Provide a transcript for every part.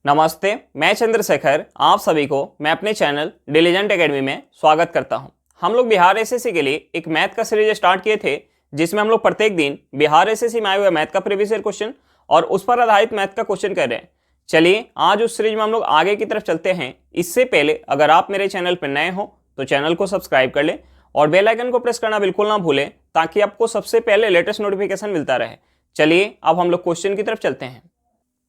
नमस्ते, मैं चंद्रशेखर आप सभी को मैं अपने चैनल डिलीजेंट एकेडमी में स्वागत करता हूं। हम लोग बिहार एसएससी के लिए एक मैथ का सीरीज स्टार्ट किए थे, जिसमें हम लोग प्रत्येक दिन बिहार एसएससी में आए हुए मैथ का प्रीवियस ईयर क्वेश्चन और उस पर आधारित मैथ का क्वेश्चन कर रहे हैं। चलिए आज उस सीरीज में हम लोग आगे की तरफ चलते हैं। इससे पहले अगर आप मेरे चैनल पर नए हो तो चैनल को सब्सक्राइब कर लें और बेल आइकन को प्रेस करना बिल्कुल ना भूलें, ताकि आपको सबसे पहले लेटेस्ट नोटिफिकेशन मिलता रहे। चलिए अब हम लोग क्वेश्चन की तरफ चलते हैं।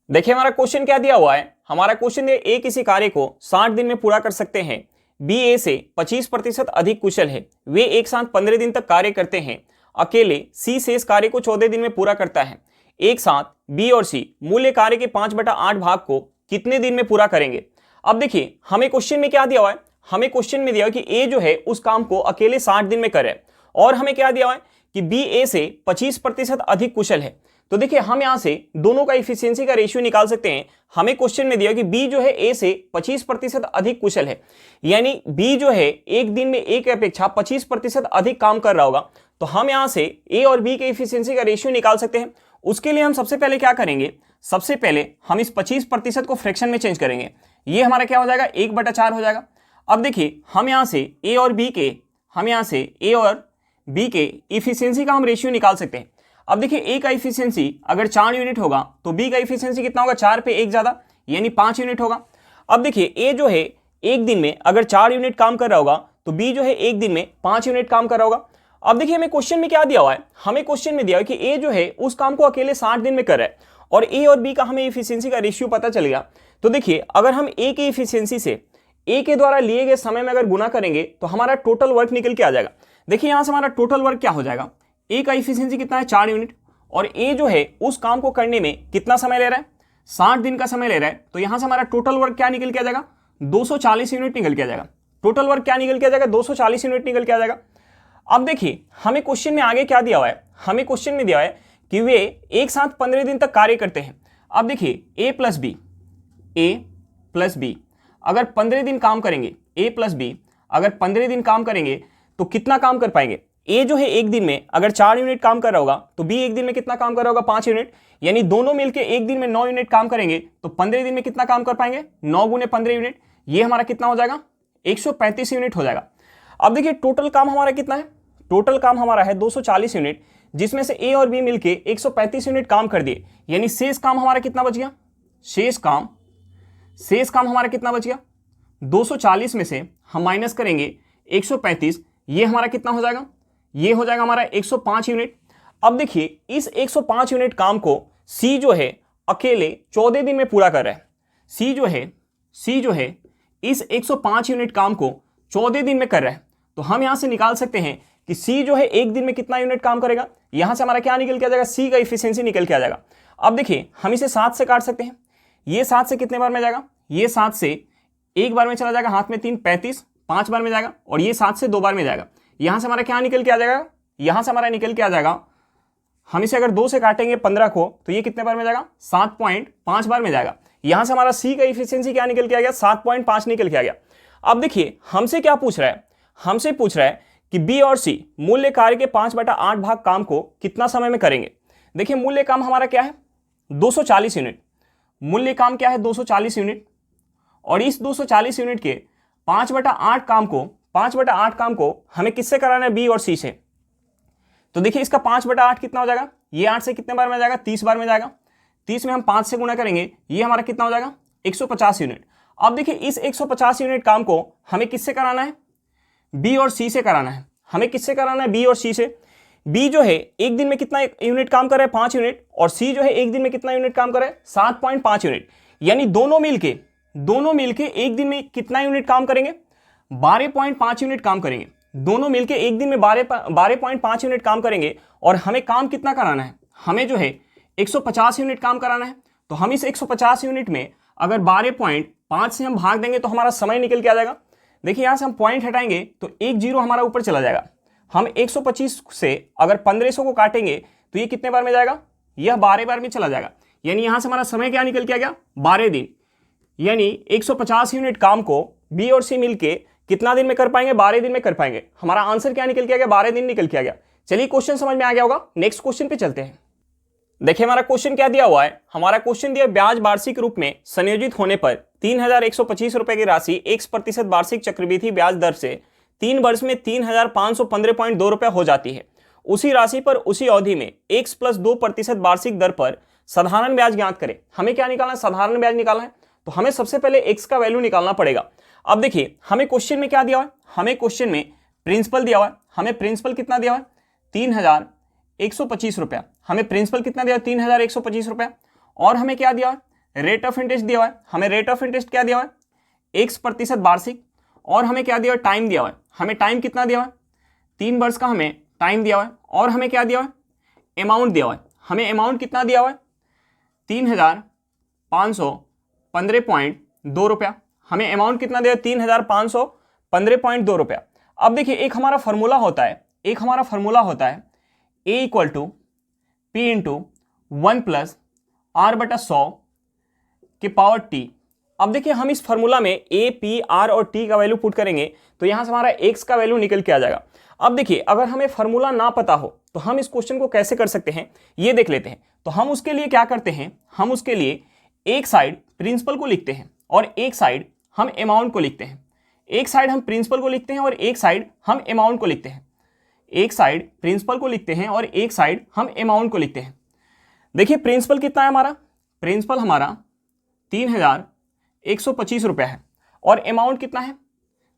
देखिए हमारा क्वेश्चन क्या दिया हुआ है। हमारा क्वेश्चन है ए किसी कार्य को 60 दिन में पूरा कर सकते हैं, बी ए से 25% अधिक कुशल है, वे एक साथ 15 दिन तक कार्य करते हैं, अकेले सी शेष कार्य को 14 दिन में पूरा करता है। एक साथ बी और सी मूल्य कार्य के 5/8 भाग को कितने दिन में पूरा करेंगे। अब देखिए हमें क्वेश्चन में क्या दिया हुआ है। हमें क्वेश्चन में दिया हुआ है कि ए जो है उस काम को अकेले 60 दिन में करे, और हमें क्या दिया हुआ है कि बी ए से 25% अधिक कुशल है। तो देखिए हम यहां से दोनों का इफिशियंसी का रेशियो निकाल सकते हैं। हमें क्वेश्चन में दिया कि बी जो है ए से 25% अधिक कुशल है, यानी बी जो है एक दिन में ए की अपेक्षा 25% अधिक काम कर रहा होगा। तो हम यहां से ए और बी के इफिशियंसी का रेशियो निकाल सकते हैं। उसके लिए हम सबसे पहले क्या करेंगे, सबसे पहले हम इस 25% को फ्रैक्शन में चेंज करेंगे। ये हमारा क्या हो जाएगा, 1/4 हो जाएगा। अब देखिए हम यहां से ए और बी के इफिशियंसी का हम रेशियो निकाल सकते हैं। अब देखिए ए का इफिशियंसी अगर 4 यूनिट होगा तो बी का इफिशियंसी कितना होगा, 4 पे 1 ज्यादा, यानी 5 यूनिट होगा। अब देखिए ए जो है एक दिन में अगर 4 यूनिट काम कर रहा होगा तो बी जो है एक दिन में 5 यूनिट काम कर रहा होगा। अब देखिए हमें क्वेश्चन में क्या दिया हुआ है। हमें क्वेश्चन में दिया है कि ए जो है उस काम को अकेले 60 दिन में कर रहा है, और ए और बी का हमें इफिशियंसी का रेशियो पता चल गया। तो देखिए अगर हम ए की इफिशियंसी से ए के द्वारा लिए गए समय में अगर गुना करेंगे तो हमारा टोटल वर्क निकल के आ जाएगा। देखिए यहां से हमारा टोटल वर्क क्या हो जाएगा, ए का इफिशियंसी कितना है, 4 यूनिट, और ए जो है उस काम को करने में कितना समय ले रहा है, 60 दिन का समय ले रहा है। तो यहां से हमारा टोटल वर्क क्या निकल के आ जाएगा, 240 यूनिट निकल के आ जाएगा। टोटल वर्क क्या निकल के आ जाएगा, 240 यूनिट निकल के आ जाएगा। अब देखिए हमें क्वेश्चन में आगे क्या दिया हुआ है। हमें क्वेश्चन में दिया है कि वे एक साथ 15 दिन तक कार्य करते हैं। अब देखिए ए प्लस बी अगर 15 दिन काम करेंगे, ए प्लस बी अगर 15 दिन काम करेंगे तो कितना काम कर पाएंगे। ए जो है एक दिन में अगर 4 यूनिट काम कर रहा होगा तो बी एक दिन में कितना काम कर रहा होगा, 5 यूनिट, यानी दोनों मिलकर एक दिन में 9 यूनिट काम करेंगे। तो 15 दिन में कितना काम कर पाएंगे, 9 गुने 15 यूनिट, ये हमारा कितना हो जाएगा, 135 यूनिट हो जाएगा। अब देखिए टोटल काम हमारा कितना है, टोटल काम हमारा है 240 यूनिट, जिसमें से ए और बी मिलकर 135 यूनिट काम कर दिए, यानी शेष काम हमारा कितना बच गया, शेष काम हमारा कितना बच गया, 240 में से हम माइनस करेंगे 135, ये हमारा कितना हो जाएगा, ये हो जाएगा हमारा 105 यूनिट। अब देखिए इस 105 यूनिट काम को सी जो है अकेले 14 दिन में पूरा कर रहा है। सी जो है इस 105 यूनिट काम को 14 दिन में कर रहा है। तो हम यहां से निकाल सकते हैं कि सी जो है एक दिन में कितना यूनिट काम करेगा। यहां से हमारा क्या निकल के आ जाएगा, सी का इफिशियंसी निकल के आ जाएगा। अब देखिए हम इसे 7 से काट सकते हैं। ये 7 से कितने बार में जाएगा, ये 7 से एक बार में चला जाएगा, हाथ में 3 35, 5 बार में जाएगा, और ये 7 से 2 बार में जाएगा। यहां से हमारा क्या निकल के आ जाएगा, यहां से हमारा निकल के आ जाएगा, हम इसे अगर 2 से काटेंगे 15 को तो ये कितने बार में जाएगा, 7.5 बार में जाएगा। यहां से हमारा सी का इफिशियंसी क्या निकल के आ गया, 7.5 निकल के आ गया। अब देखिए हमसे क्या पूछ रहा है, हमसे पूछ रहा है कि बी और सी मूल्य कार्य के 5/8 भाग काम को कितना समय में करेंगे। देखिए मूल्य काम हमारा क्या है, 240 यूनिट, मूल्य काम क्या है 240 यूनिट, और इस 240 यूनिट के 5/8 काम को हमें किससे कराना है, बी और सी से। तो देखिए इसका 5/8 कितना हो जाएगा, ये 8 से कितने बार में जाएगा, 30 बार में जाएगा। 30 में हम 5 से गुणा करेंगे, ये हमारा कितना हो जाएगा, 150 यूनिट। अब देखिए इस 150 यूनिट काम को हमें किससे कराना है, बी और सी से कराना है। हमें किससे कराना है, बी और सी से। बी जो है एक दिन में कितना यूनिट काम कर रहा है, 5 यूनिट, और सी जो है एक दिन में कितना यूनिट काम कर रहा है, 7.5 यूनिट, यानी दोनों मिलके एक दिन में कितना यूनिट काम करेंगे, 12.5 यूनिट काम करेंगे। दोनों मिलके एक दिन में 12.5 यूनिट काम करेंगे, और हमें काम कितना कराना है, हमें जो है 150 यूनिट काम कराना है। तो हम इस 150 यूनिट में अगर 12.5 से हम भाग देंगे तो हमारा समय निकल के आ जाएगा। देखिए यहां से हम पॉइंट हटाएंगे तो एक जीरो हमारा ऊपर चला जाएगा। हम 125 से अगर 1500 को काटेंगे तो ये कितने बार में जाएगा, यह 12 बार में चला जाएगा, यानी यहां से हमारा समय क्या निकल के आ गया, 12 दिन, यानी 150 यूनिट काम को बी और सी मिलके कितना दिन में कर पाएंगे, 12 दिन में कर पाएंगे। हमारा आंसर क्या निकल के आ गया, 12 दिन निकल के आ गया। चलिए क्वेश्चन समझ में आ गया होगा, नेक्स्ट क्वेश्चन पे चलते हैं। देखिए हमारा क्वेश्चन क्या दिया हुआ है, हमारा क्वेश्चन दिया ब्याज वार्षिक रूप में संयोजित होने पर 3125 रुपए की राशि 1% वार्षिक चक्रवृद्धि ब्याज दर से 3 वर्ष में 3515.2 रुपए हो जाती है। उसी राशि पर उसी अवधि में x + 2% वार्षिक दर पर साधारण ब्याज ज्ञात करें। हमें क्या निकालना है, साधारण ब्याज निकालना है। तो हमें सबसे पहले x का वैल्यू निकालना पड़ेगा। अब देखिए हमें क्वेश्चन में क्या दिया हुआ है, हमें क्वेश्चन में प्रिंसिपल दिया हुआ है। हमें प्रिंसिपल कितना दिया हुआ है, 3125 रुपया। हमें प्रिंसिपल कितना दिया, 3125 रुपया। और हमें क्या दिया है, रेट ऑफ इंटरेस्ट दिया हुआ है। हमें रेट ऑफ इंटरेस्ट क्या दिया हुआ है, 1% वार्षिक। और हमें क्या दिया हुआ है, टाइम दिया हुआ है। हमें टाइम कितना दिया हुआ है, 3 वर्ष का हमें टाइम दिया हुआ है। और हमें क्या दिया हुआ है, अमाउंट दिया हुआ है। हमें अमाउंट कितना दिया हुआ है, 3515.2 रुपया। हमें अमाउंट कितना दिया, 3515.2 रुपया। अब देखिए एक हमारा फॉर्मूला होता है, A = P × 1 + R/100 के पावर T। अब देखिए हम इस फॉर्मूला में A, P, R और T का वैल्यू पुट करेंगे तो यहां से हमारा x का वैल्यू निकल के आ जाएगा। अब देखिए अगर हमें फॉर्मूला ना पता हो तो हम इस क्वेश्चन को कैसे कर सकते हैं, ये देख लेते हैं। तो हम उसके लिए क्या करते हैं, हम उसके लिए एक साइड प्रिंसिपल को लिखते हैं और एक साइड हम अमाउंट को लिखते हैं। एक साइड हम प्रिंसिपल को लिखते हैं और एक साइड हम अमाउंट को लिखते हैं। एक साइड प्रिंसिपल को लिखते हैं और एक साइड हम अमाउंट को लिखते हैं। देखिए प्रिंसिपल कितना है हमारा, प्रिंसिपल हमारा 3125 रुपया है और अमाउंट कितना है,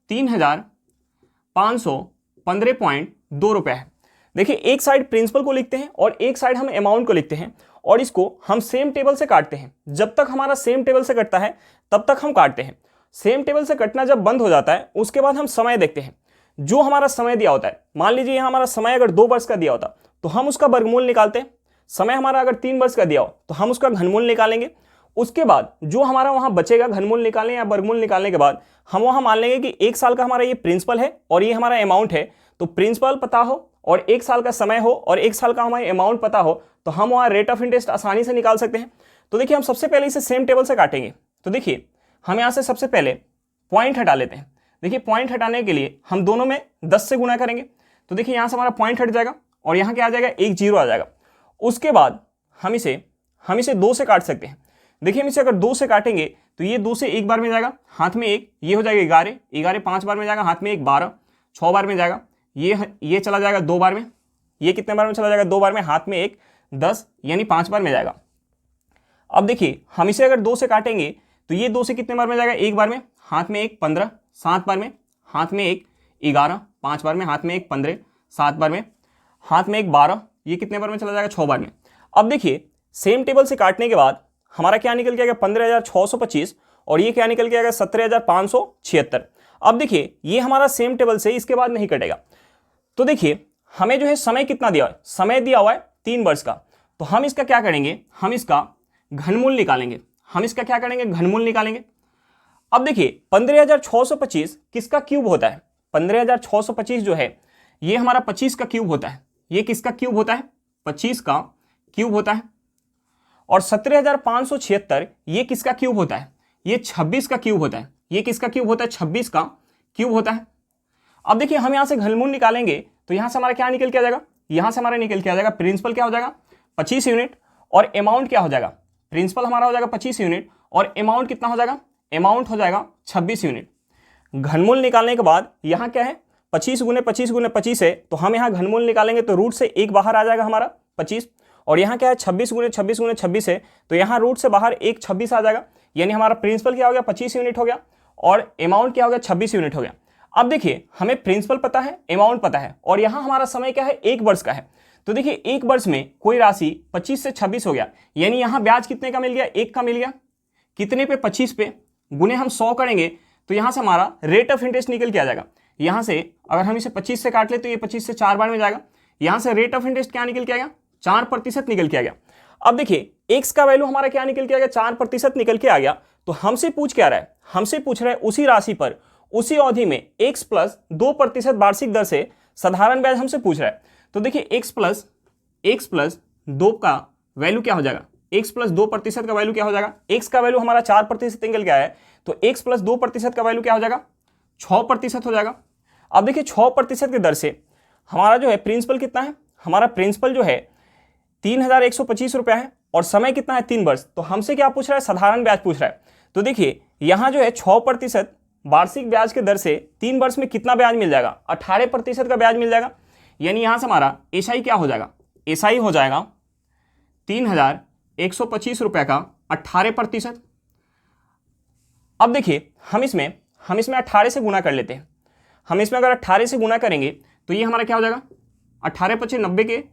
3515.2 रुपया है। देखिए एक साइड प्रिंसिपल को लिखते हैं और एक साइड हम अमाउंट को लिखते हैं और इसको हम सेम टेबल से काटते हैं। जब तक हमारा सेम टेबल से कटता है तब तक हम काटते हैं। सेम टेबल से कटना जब बंद हो जाता है उसके बाद हम समय देखते हैं। जो हमारा समय दिया होता है, मान लीजिए यहाँ हमारा समय अगर 2 वर्ष का दिया होता तो हम उसका वर्गमूल निकालते हैं। समय हमारा अगर 3 वर्ष का दिया हो तो हम उसका घनमूल निकालेंगे। उसके बाद जो हमारा वहां बचेगा घनमूल निकालने या वर्गमूल निकालने के बाद हम वहां मान लेंगे कि 1 साल का हमारा ये प्रिंसिपल है और ये हमारा अमाउंट है। तो प्रिंसिपल पता हो और 1 साल का समय हो और 1 साल का हमारा अमाउंट पता हो तो हम वहां रेट ऑफ इंटरेस्ट आसानी से निकाल सकते हैं। तो देखिए हम सबसे पहले इसे सेम टेबल से काटेंगे। तो देखिए हम यहाँ से सबसे पहले पॉइंट हटा लेते हैं। देखिए पॉइंट हटाने के लिए हम दोनों में 10 से गुणा करेंगे। तो देखिए यहाँ से हमारा पॉइंट हट जाएगा और यहाँ क्या आ जाएगा, 1 0 आ जाएगा। उसके बाद हम इसे 2 से काट सकते हैं। देखिए हम इसे अगर 2 से काटेंगे तो ये 2 से 1 बार में जाएगा, हाथ में 1, ये हो जाएगा 11, 11 5 बार में जाएगा, हाथ में 1 12, 6 बार में जाएगा। ये चला जाएगा 2 बार में, ये कितने बार में चला जाएगा, 2 बार में, हाथ में 1 10 यानी 5 बार में जाएगा। अब देखिए हम इसे अगर 2 से काटेंगे तो ये 2 से कितने बार में जाएगा, 1 बार में, हाथ में 1 15, 7 बार में, हाथ में 1 11, 5 बार में, हाथ में 1 15, 7 बार में, हाथ में 1 12, ये कितने बार में चला जाएगा, 6 बार में। अब देखिए सेम टेबल से काटने के बाद हमारा क्या निकल के आएगा, 15,625 और ये क्या निकल के आएगा, 17,576। अब देखिए ये हमारा सेम टेबल से इसके बाद नहीं कटेगा। तो देखिए हमें जो है समय कितना दिया हुआ है, समय दिया हुआ है 3 वर्ष का। तो हम इसका क्या करेंगे, हम इसका घनमूल निकालेंगे। हम इसका क्या करेंगे, घनमूल निकालेंगे। अब देखिए 15,625 किसका क्यूब होता है, 15,625 जो है ये हमारा 25 का क्यूब होता है। ये किसका क्यूब होता है, 25 का क्यूब होता है। और 17,576 ये किसका क्यूब होता है, ये 26 का क्यूब होता है। ये किसका क्यूब होता है, 26 का क्यूब होता है। अब देखिए हम यहां से घनमूल निकालेंगे तो यहां से हमारा क्या निकल के आ जाएगा, यहां से हमारा निकल के आ जाएगा प्रिंसिपल क्या हो जाएगा, 25 यूनिट और अमाउंट क्या हो जाएगा, प्रिंसिपल हमारा हो जाएगा 25 यूनिट और अमाउंट कितना हो जाएगा, अमाउंट हो जाएगा 26 यूनिट। घनमूल निकालने के बाद यहाँ क्या है, 25 × 25 × 25 है। तो हम यहाँ घनमूल निकालेंगे तो रूट से 1 बाहर आ जाएगा हमारा 25। और यहाँ क्या है, 26 × 26 × 26 है। तो यहाँ रूट से बाहर 1 26 आ जाएगा। यानी हमारा प्रिंसिपल क्या हो गया, 25 यूनिट हो गया और अमाउंट क्या हो गया, 26 यूनिट हो गया। अब देखिए हमें प्रिंसिपल पता है, अमाउंट पता है और यहाँ हमारा समय क्या है, 1 वर्ष का है। तो देखिए 1 वर्ष में कोई राशि 25 से 26 हो गया, यानी यहाँ ब्याज कितने का मिल गया, 1 का मिल गया। कितने पे, 25 पे, गुने हम 100 करेंगे तो यहाँ से हमारा रेट ऑफ इंटरेस्ट निकल के आ जाएगा। यहाँ से अगर हम इसे 25 से काट ले तो ये 25 से 4 बार में जाएगा। यहाँ से रेट ऑफ इंटरेस्ट क्या निकल के आएगा, 4% निकल के आ गया। अब देखिए x का वैल्यू हमारा क्या निकल के आ गया, 4% निकल के आ गया। तो हमसे पूछ क्या रहा है, हमसे पूछ रहा है उसी राशि पर उसी अवधि में x + 2% वार्षिक दर से साधारण ब्याज हमसे पूछ रहा है। तो देखिए x + 2 का वैल्यू क्या हो जाएगा, x + 2% का वैल्यू क्या हो जाएगा, x का वैल्यू हमारा 4% निकल के आया है। तो x + 2% का वैल्यू क्या हो जाएगा, 6% हो जाएगा। अब देखिए 6% की दर से हमारा जो है प्रिंसिपल कितना है, हमारा प्रिंसिपल जो है 3,125 रुपया है और समय कितना है 3 वर्ष। तो हमसे क्या पूछ रहा है, साधारण ब्याज पूछ रहा है। तो देखिए यहाँ जो है 6% वार्षिक ब्याज के दर से 3 वर्ष में कितना ब्याज मिल जाएगा, 18% का ब्याज मिल जाएगा। यानी यहाँ से हमारा एसआई क्या हो जाएगा, एसआई हो जाएगा 3,125 रुपये का 18%। अब देखिए हम इसमें 18 से गुना कर लेते हैं। हम इसमें अगर 18 से गुना करेंगे तो ये हमारा क्या हो जाएगा, 18 × 25 90 के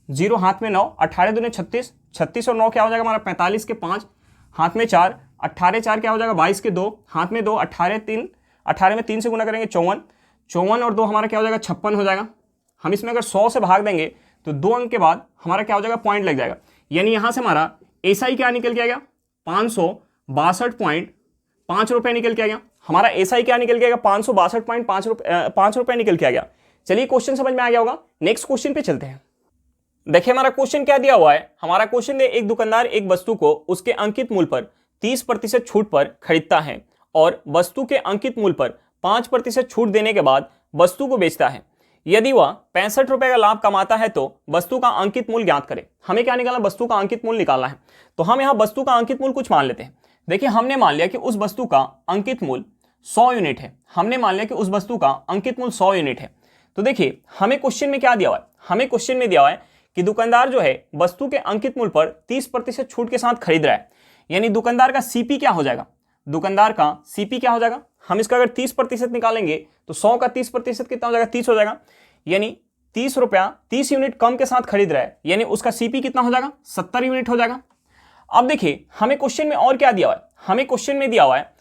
0 हाथ में 9, 18 दूने 36, 36 और 9 क्या हो जाएगा हमारा 45 के 5 हाथ में 4, 18 4 क्या हो जाएगा 22 के 2 हाथ में 2, 18 में 3 से गुना करेंगे 54, 54 और 2 हमारा क्या हो जाएगा 56 हो जाएगा। हम इसमें अगर 100 से भाग देंगे तो 2 अंक के बाद हमारा क्या हो जाएगा, पॉइंट लग जाएगा। यानी यहाँ से हमारा एसआई क्या निकल के आ गया, 562.5 रुपये निकल के आ गया। हमारा एसआई क्या निकल के आ गया, 562.5 रुपये निकल के आ गया। चलिए क्वेश्चन समझ में आ गया होगा। नेक्स्ट क्वेश्चन पे चलते हैं। देखिए हमारा क्वेश्चन क्या दिया हुआ है। हमारा क्वेश्चन है, एक दुकानदार एक वस्तु को उसके अंकित मूल्य पर 30% छूट पर खरीदता है और वस्तु के अंकित मूल्य पर 5% छूट देने के बाद वस्तु को बेचता है। यदि वह 65 रुपये का लाभ कमाता है तो वस्तु का अंकित मूल्य ज्ञात करें। हमें क्या निकालना, वस्तु का अंकित मूल्य निकालना है। तो हम यहाँ वस्तु का अंकित मूल्य कुछ मान लेते हैं। देखिए हमने मान लिया कि उस वस्तु का अंकित मूल्य 100 यूनिट है। हमने मान लिया कि उस वस्तु का अंकित मूल्य 100 यूनिट है। तो देखिए हमें क्वेश्चन में क्या दिया हुआ है, हमें क्वेश्चन में दिया हुआ है कि दुकानदार जो है वस्तु के अंकित मूल्य पर 30% छूट के साथ खरीद रहा है। यानी दुकानदार का सीपी क्या हो जाएगा, दुकानदार का सीपी क्या हो जाएगा, हम इसका अगर 30% निकालेंगे तो 100 का 30% कितना हो जाएगा, 30 हो जाएगा। यानी 30 रुपया 30 यूनिट कम के साथ खरीद रहा है, यानी उसका सीपी कितना हो जाएगा, 70 यूनिट हो जाएगा। अब देखिए हमें क्वेश्चन में और क्या दिया हुआ है, हमें क्वेश्चन में दिया हुआ है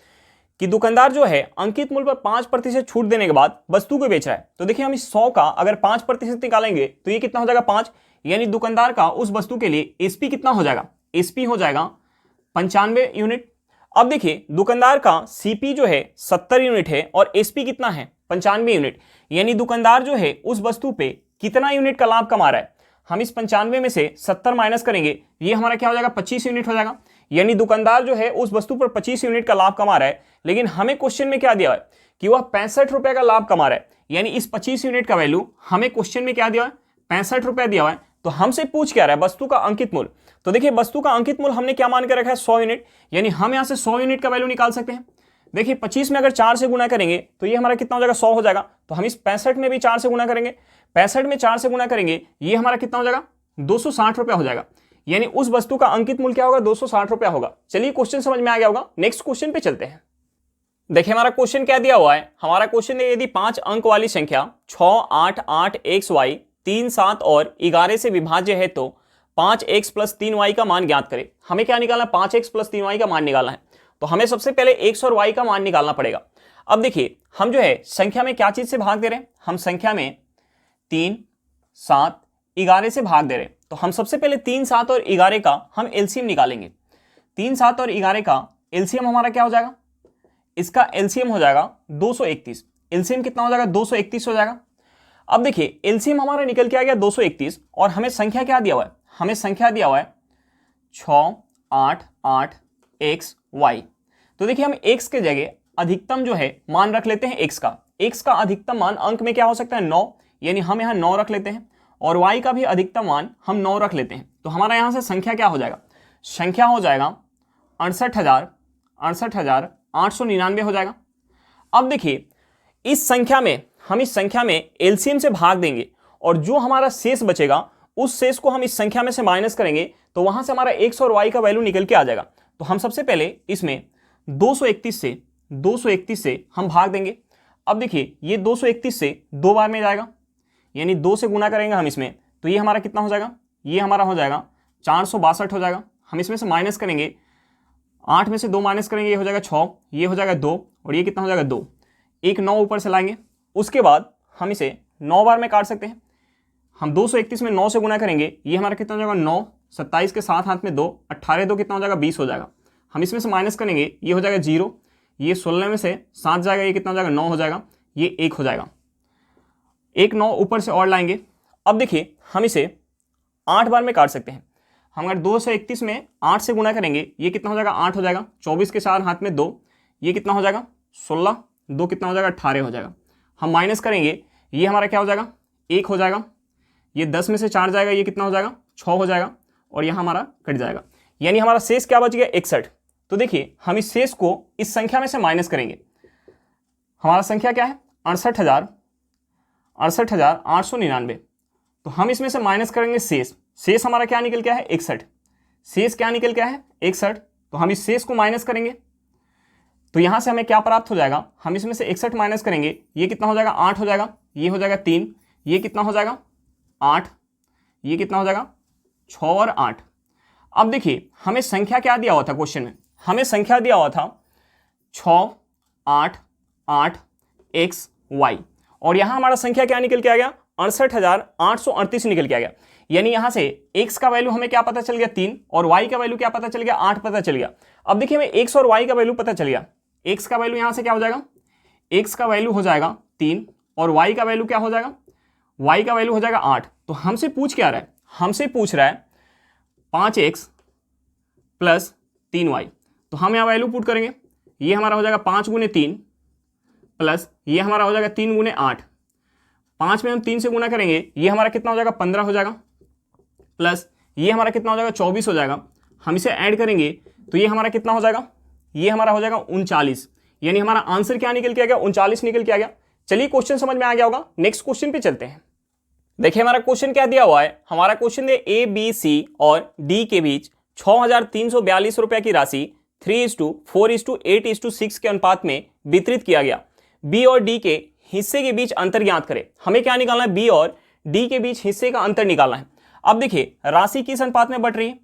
कि दुकानदार जो है अंकित मूल्य पर 5% छूट देने के बाद वस्तु को बेच रहा है। तो देखिए हम इस 100 का अगर 5% निकालेंगे तो ये कितना हो जाएगा, 5। यानी दुकानदार का उस वस्तु के लिए एसपी कितना हो जाएगा, एसपी हो जाएगा 95 यूनिट। अब देखिए दुकानदार का सीपी जो है 70 यूनिट है और एसपी कितना है 95 यूनिट। यानी दुकानदार जो है उस वस्तु पे कितना यूनिट का लाभ कमा रहा है। हम इस 95 में से 70 माइनस करेंगे, ये हमारा क्या हो जाएगा, 25 यूनिट हो जाएगा। यानी दुकानदार जो है उस वस्तु पर 25 यूनिट का लाभ कमा रहा है। लेकिन हमें क्वेश्चन में क्या दिया है कि वह 65 रुपए का लाभ कमा रहा है। यानी इस 25 यूनिट का वैल्यू हमें क्वेश्चन में क्या दिया है, 65 रुपए दिया हुआ है। तो हमसे पूछ क्या रहा है, वस्तु का अंकित मूल्य। तो देखिए वस्तु का अंकित मूल्य हमने क्या मान के रखा है, 100 यूनिट। यानी हम यहां से 100 यूनिट का वैल्यू निकाल सकते हैं। देखिए 25 में अगर 4 से गुना करेंगे तो ये हमारा कितना हो जाएगा, 100 हो जाएगा। तो हम इस 65 में भी 4 से गुना करेंगे, 65 में 4 से गुना करेंगे, ये हमारा कितना हो जाएगा, 260 रुपया हो जाएगा। यानी उस वस्तु का अंकित मूल्य क्या होगा, 260 रुपया होगा। चलिए क्वेश्चन समझ में आ गया होगा। नेक्स्ट क्वेश्चन पे चलते हैं। देखिए हमारा क्वेश्चन क्या दिया हुआ है। हमारा क्वेश्चन है, यदि 5 अंक वाली संख्या 6, 8, 8, XY 3, 7 और 11 से विभाज्य है तो 5x + 3y का मान ज्ञात करें। हमें क्या निकालना है, 5x + 3y का मान निकालना है। तो हमें सबसे पहले x और y का मान निकालना पड़ेगा। अब देखिए हम जो है संख्या में क्या चीज से भाग दे रहे हैं, हम संख्या में 3, 7, 11 से भाग दे रहे हैं। तो हम सबसे पहले 3, 7 और 11 का हम एलसीएम निकालेंगे। 3, 7 और 11 का एलसीएम हमारा क्या हो जाएगा, इसका एलसीएम हो जाएगा 231। एलसीएम कितना हो जाएगा, 231 हो जाएगा। अब देखिए एलसीएम हमारा निकल के आ गया 231 और हमें संख्या क्या दिया हुआ है, हमें संख्या दिया हुआ है 6, 8, 8 XY। तो देखिए हम x के जगह अधिकतम जो है मान रख लेते हैं x का। x का अधिकतम मान अंक में क्या हो सकता है, 9। यानी हम यहाँ 9 रख लेते हैं और y का भी अधिकतम मान हम 9 रख लेते हैं। तो हमारा यहाँ से संख्या क्या हो जाएगा, संख्या हो जाएगा 68,899 हो जाएगा। अब देखिए इस संख्या में हम इस संख्या में एलसीएम से भाग देंगे और जो हमारा शेष बचेगा उस शेष को हम इस संख्या में से माइनस करेंगे तो वहां से हमारा x और y का वैल्यू निकल के आ जाएगा। तो हम सबसे पहले इसमें 231 से हम भाग देंगे। अब देखिए ये 231 से 2 बार में जाएगा, यानी 2 से गुना करेंगे हम इसमें तो ये हमारा कितना हो जाएगा, ये हमारा हो जाएगा 462 हो जाएगा। हम इसमें से माइनस करेंगे, 8 में से 2 माइनस करेंगे, ये हो जाएगा 6, ये हो जाएगा 2 और ये कितना हो जाएगा 2, एक 9 ऊपर से लाएंगे। उसके बाद हम इसे 9 बार में काट सकते हैं। हम 231 में 9 से गुना करेंगे, ये हमारा कितना हो जाएगा 9, 27 के 7 हाथ में 2, 18 2 कितना हो जाएगा 20 हो जाएगा। हम इसमें से माइनस करेंगे, ये हो जाएगा 0, ये 16 में से 7 जाएगा, ये कितना हो जाएगा 9 हो जाएगा, ये 1 हो जाएगा, एक 9 ऊपर से और लाएंगे। अब देखिए हम इसे 8 बार में काट सकते हैं। हम अगर 231 में 8 से गुना करेंगे, ये कितना हो जाएगा 8 हो जाएगा, 24 के 4 हाथ में 2, ये कितना हो जाएगा 16, 2 कितना हो जाएगा 18 हो जाएगा। हम माइनस करेंगे, ये हमारा क्या हो जाएगा 1 हो जाएगा, ये 10 में से 4 जाएगा, ये कितना हो जाएगा 6 हो जाएगा और यहाँ हमारा कट जाएगा, यानी हमारा शेष क्या बच गया 61। तो देखिए हम इस शेष को इस संख्या में से माइनस करेंगे। हमारा संख्या क्या है 68,899। तो हम इसमें से माइनस करेंगे शेष। शेष हमारा क्या निकल गया है 61। शेष क्या निकल गया है 61। तो हम इस शेष को माइनस करेंगे तो यहां से हमें क्या प्राप्त हो जाएगा, हम इसमें से 61 माइनस करेंगे, ये कितना हो जाएगा 8 हो जाएगा, ये हो जाएगा 3, ये कितना हो जाएगा 8, ये कितना हो जाएगा 6 और 8। अब देखिए हमें संख्या क्या दिया हुआ था क्वेश्चन में, हमें संख्या दिया हुआ था 6 8 8 x y और यहां हमारा संख्या क्या निकल के आ गया 68,838 निकल के आ गया। यानी यहां से x का वैल्यू हमें क्या पता चल गया 3 और y का वैल्यू क्या पता चल गया 8 पता चल गया। अब देखिए हमें x और y का वैल्यू पता चल गया। x का वैल्यू यहां से क्या हो जाएगा, x का वैल्यू हो जाएगा 3 और y का वैल्यू क्या हो जाएगा, y का वैल्यू हो जाएगा 8। तो हमसे पूछ क्या रहा है, हमसे पूछ रहा है 5x प्लस 3y। तो हम यहाँ वैल्यू पुट करेंगे, ये हमारा हो जाएगा 5 गुने 3 प्लस ये हमारा हो जाएगा 3 गुने 8। 5 में हम 3 से गुना करेंगे, ये हमारा कितना हो जाएगा 15 हो जाएगा, प्लस ये हमारा कितना हो जाएगा 24 हो जाएगा। हम इसे ऐड करेंगे तो ये हमारा कितना हो जाएगा, ये हमारा हो जाएगा 39। यानी हमारा आंसर क्या निकल के आ गया 39 निकल के आ गया। चलिए क्वेश्चन समझ में आ गया होगा, नेक्स्ट क्वेश्चन पे चलते हैं। देखिए हमारा क्वेश्चन क्या दिया हुआ है, हमारा क्वेश्चन है ए बी सी और डी के बीच 6,342 रुपए की राशि 3:4:8:6 के अनुपात में वितरित किया गया। बी और डी के हिस्से के बीच अंतर ज्ञात करें। हमें क्या निकालना है, बी और डी के बीच हिस्से का अंतर निकालना है। अब देखिए राशि किस अनुपात में बट रही है,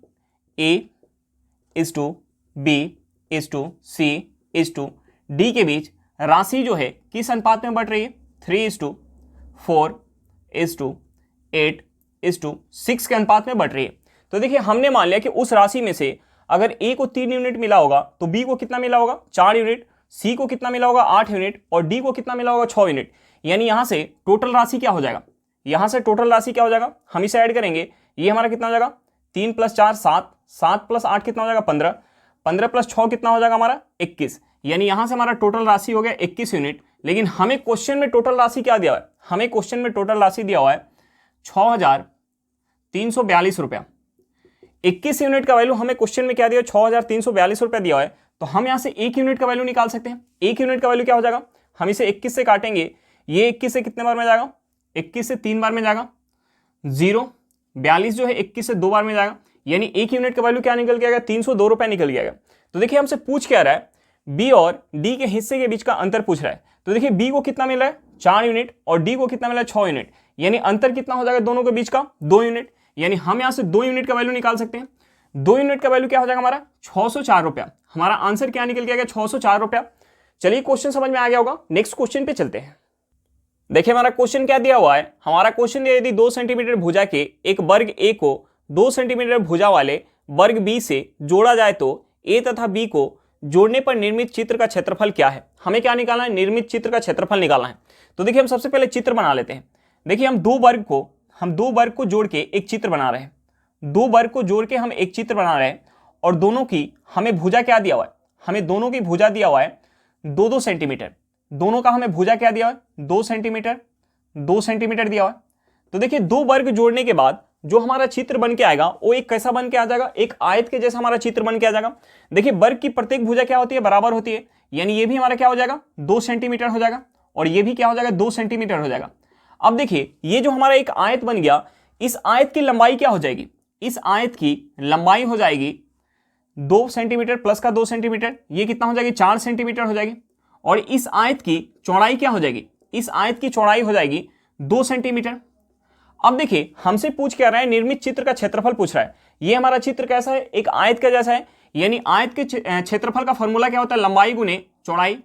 A:B:C:D के बीच राशि जो है किस अनुपात में बट रही है 3:4:8:6 के अनुपात में बट रही है। तो देखिए हमने मान लिया कि उस राशि में से अगर A को 3 यूनिट मिला होगा तो B को कितना मिला होगा 4 यूनिट, C को कितना मिला होगा 8 यूनिट और D को कितना मिला होगा 6 यूनिट। यानी यहां से टोटल राशि क्या हो जाएगा, यहां से टोटल राशि क्या हो जाएगा, हम इसे ऐड करेंगे, ये हमारा कितना हो जाएगा 3 + 4 7, 7 + 8 कितना हो जाएगा 15, 15 + 6 कितना हो जाएगा हमारा 21। यानी यहां से हमारा टोटल राशि हो गया 21 यूनिट। लेकिन हमें क्वेश्चन में टोटल राशि क्या दिया हुआ है, हमें क्वेश्चन में टोटल राशि दिया हुआ है 6,342 रुपया। 21 यूनिट का वैल्यू हमें क्वेश्चन में क्या दिया 6,342 रुपया दिया हुआ है। तो हम यहां से 1 यूनिट का वैल्यू निकाल सकते हैं। 1 यूनिट का वैल्यू क्या हो जाएगा, हम इसे 21 से काटेंगे, ये 21 से कितने बार में जाएगा 21 से 3 बार में जाएगा, 0 42 जो है 21 से 2 बार में जाएगा। यानी 1 यूनिट का वैल्यू क्या निकल के आएगा 302 रुपया निकल गया। तो देखिए हमसे पूछ क्या रहा है, बी और डी के हिस्से के बीच का अंतर पूछ रहा है। तो देखिए बी को कितना मिल रहा है 4 यूनिट और डी को कितना मिला है 6 यूनिट। यानी अंतर कितना हो जाएगा दोनों के बीच का 2 यूनिट। यानी हम यहां से 2 यूनिट का वैल्यू निकाल सकते हैं। 2 यूनिट का वैल्यू क्या हो जाएगा हमारा 604 रुपया। हमारा आंसर क्या निकल के आ गया 604 रुपया। चलिए क्वेश्चन समझ में आ गया होगा, नेक्स्ट क्वेश्चन पे चलते हैं। देखिए हमारा क्वेश्चन क्या दिया हुआ है, हमारा क्वेश्चन है यदि 2 सेंटीमीटर भुजा के एक वर्ग ए को 2 सेंटीमीटर भुजा वाले वर्ग बी से जोड़ा जाए तो ए तथा बी को जोड़ने पर निर्मित चित्र का क्षेत्रफल क्या है। हमें क्या निकालना है, निर्मित चित्र का क्षेत्रफल निकालना है। तो देखिए हम सबसे पहले चित्र बना लेते हैं। देखिए हम दो वर्ग को जोड़ के एक चित्र बना रहे हैं। 2 वर्ग को जोड़ के हम एक चित्र बना रहे हैं और दोनों की हमें भुजा क्या दिया हुआ है, हमें दोनों की भुजा दिया हुआ है 2-2 सेंटीमीटर। दोनों का हमें भुजा क्या दिया हुआ है 2 सेंटीमीटर, 2 सेंटीमीटर दिया हुआ है। तो देखिए 2 वर्ग जोड़ने के बाद जो हमारा चित्र बन के आएगा वो एक कैसा बन के आ जाएगा, एक आयत के जैसा हमारा चित्र बन के आ जाएगा। देखिए वर्ग की प्रत्येक भुजा क्या होती है, बराबर होती है। यानी ये भी हमारा क्या हो जाएगा 2 सेंटीमीटर हो जाएगा और ये भी क्या हो जाएगा 2 सेंटीमीटर हो जाएगा। अब देखिए ये जो हमारा एक आयत बन गया, इस आयत की लंबाई क्या हो जाएगी, इस आयत की लंबाई हो जाएगी 2 सेंटीमीटर प्लस का 2 सेंटीमीटर, ये कितना हो जाएगी 4 सेंटीमीटर हो जाएगी। और इस आयत की चौड़ाई क्या हो जाएगी, इस आयत की चौड़ाई हो जाएगी 2 सेंटीमीटर। अब देखिए हमसे पूछ क्या रहा है, निर्मित चित्र का क्षेत्रफल पूछ रहा है। ये हमारा चित्र कैसा है, एक आयत का जैसा है। यानी आयत के क्षेत्रफल का फॉर्मूला क्या होता है, लंबाई गुने चौड़ाई।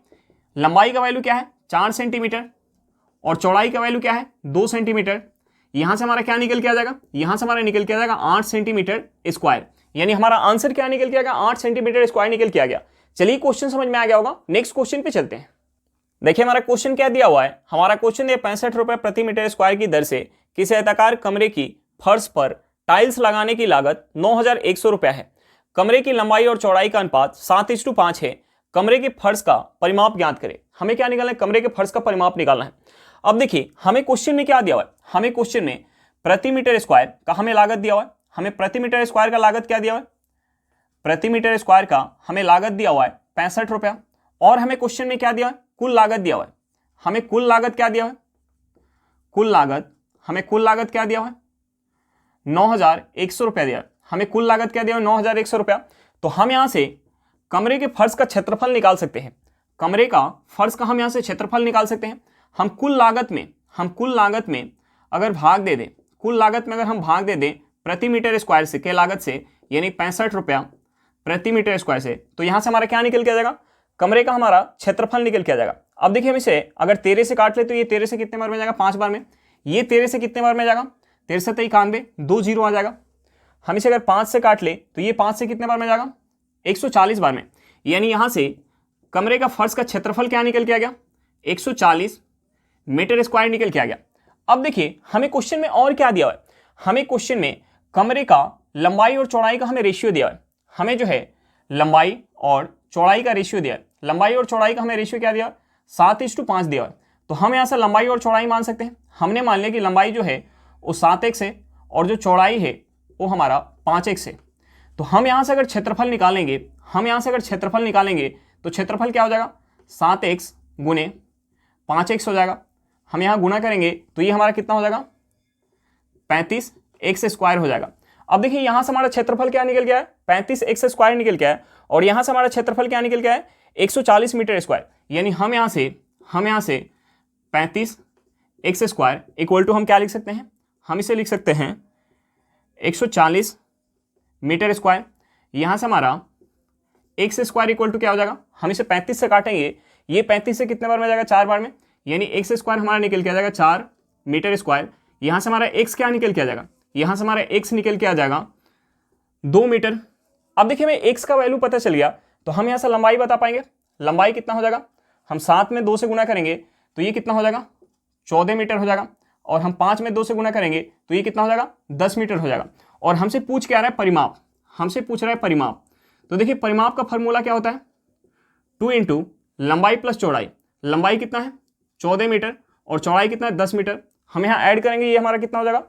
लंबाई का वैल्यू क्या है 4 सेंटीमीटर और चौड़ाई का वैल्यू क्या है 2 सेंटीमीटर। यहां से हमारा क्या निकल के आ जाएगा, यहां से हमारा निकल के आ जाएगा 8 सेंटीमीटर स्क्वायर। यानी हमारा आंसर क्या निकल के आ गया 8 सेंटीमीटर स्क्वायर निकल के आ गया। चलिए क्वेश्चन समझ में आ गया होगा, नेक्स्ट क्वेश्चन पे चलते हैं। देखिए हमारा क्वेश्चन क्या दिया हुआ है, हमारा क्वेश्चन है 65 रुपए प्रति मीटर स्क्वायर की दर से किसी आयताकार कमरे की फर्श पर टाइल्स लगाने की लागत 9,100 रुपया है। कमरे की लंबाई और चौड़ाई का अनुपात 7:5 है। कमरे के फर्श का परिमाप ज्ञात करें। हमें क्या निकालना है, कमरे के फर्श का परिमाप निकालना है। अब देखिए हमें क्वेश्चन में क्या दिया हुआ है, हमें क्वेश्चन में प्रति मीटर स्क्वायर का हमें लागत दिया हुआ है। हमें प्रति मीटर स्क्वायर का लागत क्या दिया हुआ है, प्रति मीटर स्क्वायर का हमें लागत दिया हुआ है 65 रुपया, और हमें क्वेश्चन में क्या दिया है, कुल लागत दिया हुआ है। हमें कुल लागत क्या दिया हुआ है, कुल लागत, हमें कुल लागत क्या दिया हुआ है 9,100 रुपया दिया है। हमें कुल लागत क्या दिया हुआ है 9,100 रुपया। तो हम यहां से कमरे के फर्श का क्षेत्रफल निकाल सकते हैं, कमरे का फर्श का हम यहां से क्षेत्रफल निकाल सकते हैं। हम कुल लागत में अगर भाग दे दें, कुल लागत में अगर हम भाग दे दें प्रति मीटर स्क्वायर से के लागत से, यानी 65 रुपया प्रति मीटर स्क्वायर से, तो यहां से हमारा क्या निकल के आ जाएगा, कमरे का हमारा क्षेत्रफल निकल के आ जाएगा। अब देखिए हम इसे अगर 13 से काट ले तो ये 13 से कितने बार में जाएगा, 5 बार में। ये 13 से कितने बार में जाएगा, 13 से 91, 2 जीरो आ जाएगा। हम इसे अगर 5 से काट ले तो ये 5 से कितने बार में जाएगा, 140 बार में। यानी यहां से कमरे का फर्श का क्षेत्रफल क्या निकल के आ गया, 140 मीटर स्क्वायर निकल के आ गया। अब देखिए हमें क्वेश्चन में और क्या दिया हुआ है, हमें क्वेश्चन में कमरे का लंबाई और चौड़ाई का हमें रेशियो दिया है। हमें जो है लंबाई और चौड़ाई का रेशियो दिया है, लंबाई और चौड़ाई का हमें रेशियो क्या दिया, 7:5 दिया है। तो हम यहाँ से लंबाई और चौड़ाई मान सकते हैं। हमने मान लिया कि लंबाई जो है वो 7x है और जो चौड़ाई है वो हमारा 5x है। तो हम यहाँ से अगर क्षेत्रफल निकालेंगे, तो क्षेत्रफल क्या हो जाएगा, 7x गुने 5x हो जाएगा। हम यहाँ गुना करेंगे तो ये हमारा कितना हो जाएगा, 35x स्क्वायर हो जाएगा। अब देखिए यहाँ से हमारा क्षेत्रफल क्या निकल गया है, 35x स्क्वायर निकल गया है, और यहाँ से हमारा क्षेत्रफल क्या निकल गया है, 140 मीटर स्क्वायर। यानी हम यहाँ से 35x स्क्वायर इक्वल टू हम क्या लिख सकते हैं, हम इसे लिख सकते हैं 140 मीटर स्क्वायर। यहाँ से हमारा x स्क्वायर इक्वल टू क्या हो जाएगा, हम इसे 35 से काटेंगे, ये 35 से कितने बार में जाएगा, 4 बार में। यानी x स्क्वायर हमारा निकल के आ जाएगा 4 मीटर स्क्वायर। यहाँ से हमारा x क्या निकल के आ जाएगा, यहाँ से हमारा x निकल के आ जाएगा 2 मीटर। अब देखिए हमें x का वैल्यू पता चल गया तो हम यहाँ से लंबाई बता पाएंगे। लंबाई कितना हो जाएगा, हम 7 में 2 से गुना करेंगे तो ये कितना हो जाएगा, 14 मीटर हो जाएगा। और हम 5 में 2 से गुना करेंगे तो ये कितना हो जाएगा, 10 मीटर हो जाएगा। और हमसे पूछ क्या रहा है, परिमाप, हमसे पूछ रहा है परिमाप। तो देखिए परिमाप का फॉर्मूला क्या होता है, 2 इंटू लंबाई प्लस चौड़ाई। लंबाई कितना है 14 मीटर और चौड़ाई कितना है 10 मीटर। हम यहाँ ऐड करेंगे, ये हमारा कितना हो जाएगा,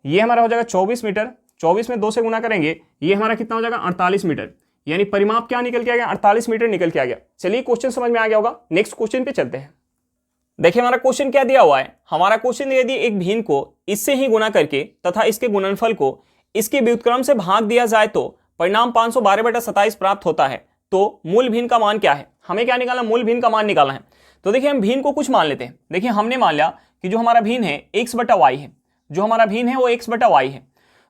ये हमारा हो जाएगा 24 मीटर। 24 में 2 से गुना करेंगे, ये हमारा कितना हो जाएगा 48 मीटर। यानी परिमाप क्या निकल के आ गया, 48 मीटर निकल के आ गया। चलिए क्वेश्चन समझ में आ गया होगा, नेक्स्ट क्वेश्चन पे चलते हैं। देखिए हमारा क्वेश्चन क्या दिया हुआ है, हमारा क्वेश्चन यदि एक भिन्न को इससे ही गुना करके तथा इसके गुणनफल को इसके व्युत्क्रम से भाग दिया जाए तो परिणाम 512/27 प्राप्त होता है, तो मूल भिन्न का मान क्या है। हमें क्या निकालना, मूल भिन्न का मान निकालना है। तो देखिए हम भिन्न को कुछ मान लेते हैं। देखिए हमने मान लिया कि जो हमारा भिन्न है x/y है, जो हमारा भिन्न है वो x/y है।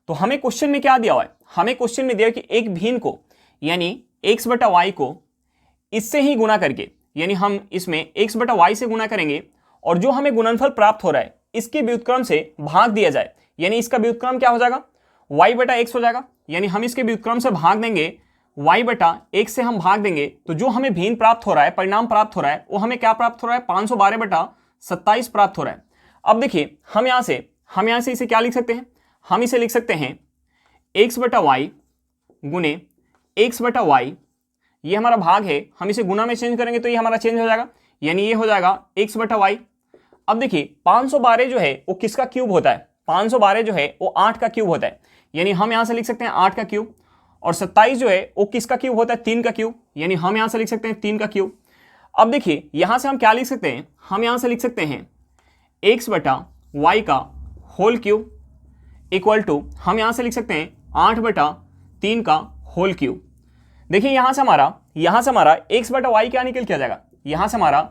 तो हमें क्वेश्चन में क्या दिया हुआ है, हमें क्वेश्चन में दिया कि एक भिन्न को यानी x/y को इससे ही गुना करके, यानी हम इसमें x/y से गुना करेंगे और जो हमें गुणनफल प्राप्त हो रहा है इसके व्युत्क्रम से भाग दिया जाए। यानी इसका व्युत्क्रम क्या हो जाएगा, y/x हो जाएगा। यानी हम इसके व्युत्क्रम से भाग देंगे, y/x से हम भाग देंगे तो जो हमें भिन्न प्राप्त हो रहा है, परिणाम प्राप्त हो रहा है, वो हमें क्या प्राप्त हो रहा है, 512/27 प्राप्त हो रहा है। अब देखिए हम यहाँ से इसे क्या लिख सकते हैं, हम इसे लिख सकते हैं x/y गुने x/y। ये हमारा भाग है, हम इसे गुना में चेंज करेंगे तो ये हमारा चेंज हो जाएगा, यानी ये हो जाएगा x/y। अब देखिए 512 जो है वो किसका क्यूब होता है, 512 जो है वो 8 का क्यूब होता है। यानी हम यहाँ से लिख सकते हैं 8 का क्यूब। और 27 जो है वो किसका क्यूब होता है, 3 का क्यूब। यानी हम यहाँ से लिख सकते हैं 3 का क्यूब। अब देखिए यहाँ से हम क्या लिख सकते हैं, हम यहाँ से लिख सकते हैं x/y का होल क्यूब इक्वल टू, हम यहाँ से लिख सकते हैं 8/3 का होल क्यूब। देखिए यहाँ से हमारा x/y क्या निकल के आ जाएगा, यहाँ से हमारा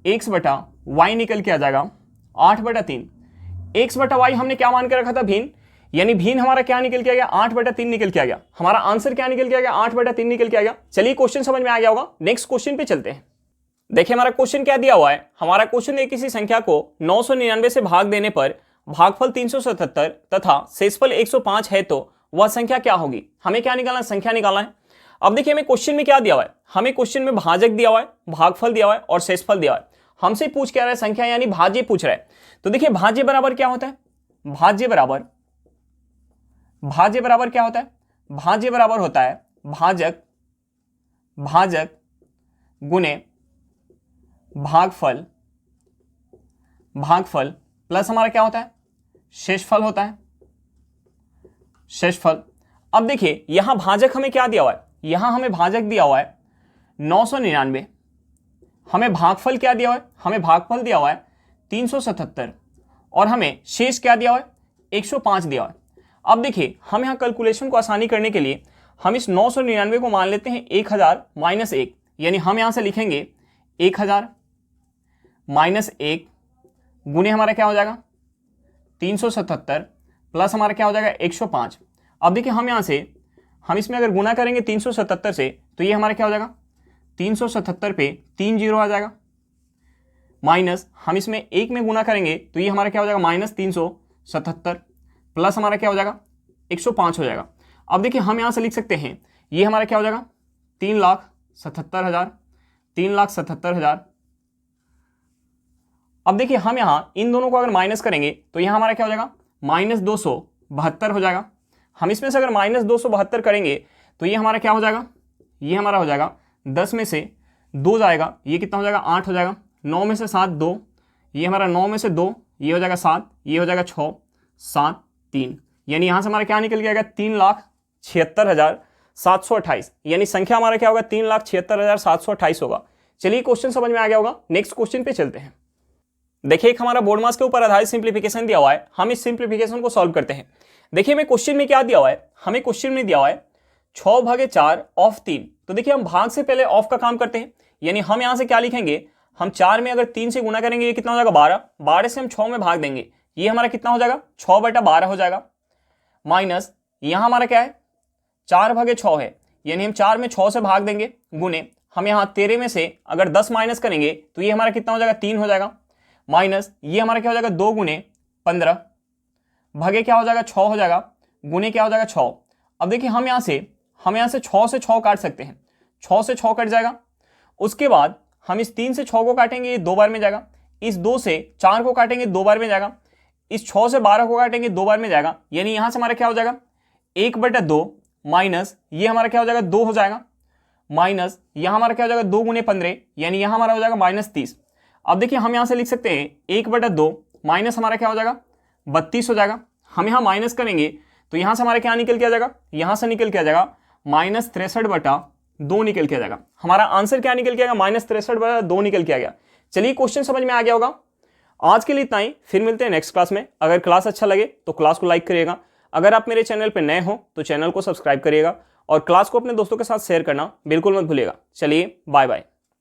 x/y निकल के आ जाएगा 8/3। x/y हमने क्या मान के रखा था, भिन्न। यानी भिन्न हमारा क्या निकल के आ गया, 8/3 निकल के आ गया। हमारा आंसर क्या निकल के आ गया, 8/3 निकल के आ गया। चलिए क्वेश्चन समझ में आ गया होगा, नेक्स्ट क्वेश्चन पे चलते हैं। देखिए हमारा क्वेश्चन क्या दिया हुआ है, हमारा क्वेश्चन है किसी संख्या को 999 से भाग देने पर भागफल 377 तथा शेषफल 105 है तो वह संख्या क्या होगी। हमें क्या निकालना है, संख्या निकालना है। अब देखिए हमें क्वेश्चन में क्या दिया हुआ है, हमें क्वेश्चन में भाजक दिया हुआ है, भागफल दिया हुआ है और शेषफल दिया हुआ है। हमसे पूछ क्या रहा है, संख्या यानी भाज्य पूछ रहा है। तो देखिए भाज्य बराबर क्या होता है, भाज्य बराबर क्या होता है, भाज्य बराबर होता है भाजक गुने भागफल प्लस हमारा क्या होता है, शेषफल होता है। शेषफल। अब देखिए यहां भाजक हमें क्या दिया हुआ है, यहां हमें भाजक दिया हुआ है 999, हमें भागफल क्या दिया हुआ है, हमें भागफल दिया हुआ है 377 और हमें शेष क्या दिया हुआ है 105 दिया हुआ है। अब देखिए हम यहाँ कैलकुलेशन को आसानी करने के लिए हम इस 999 को मान लेते हैं 1000 माइनस 1, यानी हम यहाँ से लिखेंगे 1000 माइनस 1 गुने हमारा क्या हो जाएगा 377 प्लस हमारा क्या हो जाएगा 105। अब देखिए हम यहाँ से हम इसमें अगर गुना करेंगे 377 से तो ये हमारा क्या हो जाएगा 377 पे 3 जीरो आ जाएगा, माइनस हम इसमें 1 में गुना करेंगे तो ये हमारा क्या हो जाएगा माइनस 377 प्लस हमारा क्या हो जाएगा 105 हो जाएगा। अब देखिए हम यहाँ से लिख सकते हैं ये हमारा क्या हो जाएगा 3,77,000, 3,77,000। अब देखिए हम यहाँ इन दोनों को अगर माइनस करेंगे तो यहाँ हमारा क्या हो जाएगा माइनस 272 हो जाएगा। हम इसमें से अगर माइनस 272 करेंगे तो ये हमारा क्या हो जाएगा, ये हमारा हो जाएगा 10 में से 2 जाएगा, ये कितना हो जाएगा 8 हो जाएगा, 9 में से 7 2, ये हमारा 9 में से 2, ये हो जाएगा 7, ये हो जाएगा 6 7 3, यानी यहाँ से हमारा क्या निकल गया 3,76,728, यानी संख्या हमारा क्या होगा 3,76,728 होगा। चलिए क्वेश्चन समझ में आ गया होगा, नेक्स्ट क्वेश्चन पे चलते हैं। देखिए एक हमारा बोर्ड मास के ऊपर आधारित सिंप्लीफिकेशन दिया हुआ है, हम इस सिंप्लीफिकेशन को सॉल्व करते हैं। देखिए हमें क्वेश्चन में क्या दिया हुआ है, हमें क्वेश्चन में दिया हुआ है 6/4 ऑफ 3। तो देखिए हम भाग से पहले ऑफ का काम करते हैं, यानी हम यहां से क्या लिखेंगे, हम 4 में अगर 3 से गुना करेंगे ये कितना हो जाएगा 12, 12 से हम 6 में भाग देंगे, ये हमारा कितना हो जाएगा 6/12 हो जाएगा, माइनस यहां हमारा क्या है 4/6 है, यानी हम 4 में 6 से भाग देंगे, गुने हम यहाँ 13 में से अगर 10 माइनस करेंगे तो ये हमारा कितना हो जाएगा 3 हो जाएगा, माइनस ये हमारा क्या हो जाएगा 2 गुने 15 भागे क्या हो जाएगा 6 हो जाएगा, गुने क्या हो जाएगा 6। अब देखिए हम यहाँ से 6 से 6 काट सकते हैं, 6 से 6 कट जाएगा, उसके बाद हम इस 3 से 6 को काटेंगे ये 2 बार में जाएगा, इस 2 से 4 को काटेंगे 2 बार में जाएगा, इस 6 से 12 को काटेंगे 2 बार में जाएगा, यानी यहाँ से हमारा क्या हो जाएगा 1/2 माइनस ये हमारा क्या हो जाएगा 2 हो जाएगा, माइनस यहाँ हमारा क्या हो जाएगा 2 गुने 15, यानी यहाँ हमारा हो जाएगा -30। अब देखिए हम यहाँ से लिख सकते हैं 1/2 माइनस हमारा क्या हो जाएगा 32 हो जाएगा। हम यहाँ माइनस करेंगे तो यहाँ से हमारा क्या निकल के आ जाएगा, यहाँ से निकल के आ जाएगा -63/2 निकल के आ जाएगा। हमारा आंसर क्या निकल के आएगा -63/2 निकल के आ गया। चलिए क्वेश्चन समझ में आ गया होगा। आज के लिए इतना ही, फिर मिलते हैं नेक्स्ट क्लास में। अगर क्लास अच्छा लगे तो क्लास को लाइक करिएगा, अगर आप मेरे चैनल पर नए हो तो चैनल को सब्सक्राइब करिएगा और क्लास को अपने दोस्तों के साथ शेयर करना बिल्कुल मत भूलिएगा। चलिए बाय बाय।